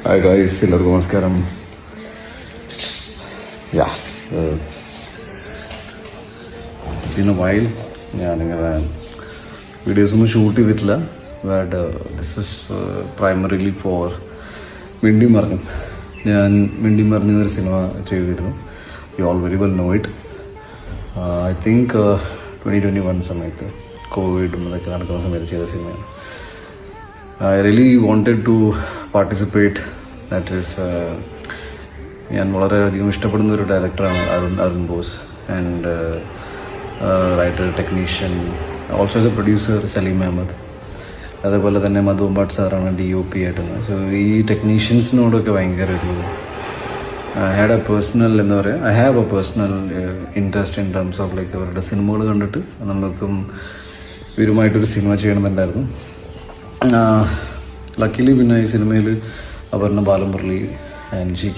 Hi guys, എല്ലാവർക്കും നമസ്കാരം. ഇതിന് വൈൽ ഞാനിങ്ങനെ വീഡിയോസൊന്നും ഷൂട്ട് ചെയ്തിട്ടില്ല. But this is primarily for Mindi Marinju. ഞാൻ മിണ്ടി മറിഞ്ഞൊരു സിനിമ ചെയ്തിരുന്നു. You all very well know it. I think 2021 സമയത്ത് കോവിഡും ഇതൊക്കെ നടക്കുന്ന സമയത്ത് ചെയ്ത സിനിമയാണ്. I really wanted to participate. That is, ഞാൻ വളരെയധികം ഇഷ്ടപ്പെടുന്ന ഒരു ഡയറക്ടറാണ് Arun Bose. And writer, technician, also as a producer Saleem Ahammed. അതേപോലെ തന്നെ മധുബാട്ട് സാറാണ് DOP ആയിട്ടുള്ളത്. സോ ഈ ടെക്നീഷ്യൻസിനോടൊക്കെ ഭയങ്കര ഒരു I have A personal interest in terms of like അവരുടെ സിനിമകൾ കണ്ടിട്ട് നമുക്കും ഇവരുമായിട്ടൊരു സിനിമ ചെയ്യണമെന്നുണ്ടായിരുന്നു. ലക്കിലി പിന്നെ ഈ സിനിമയിൽ അപർണ ബാലമുരളി ആൻഡ് GK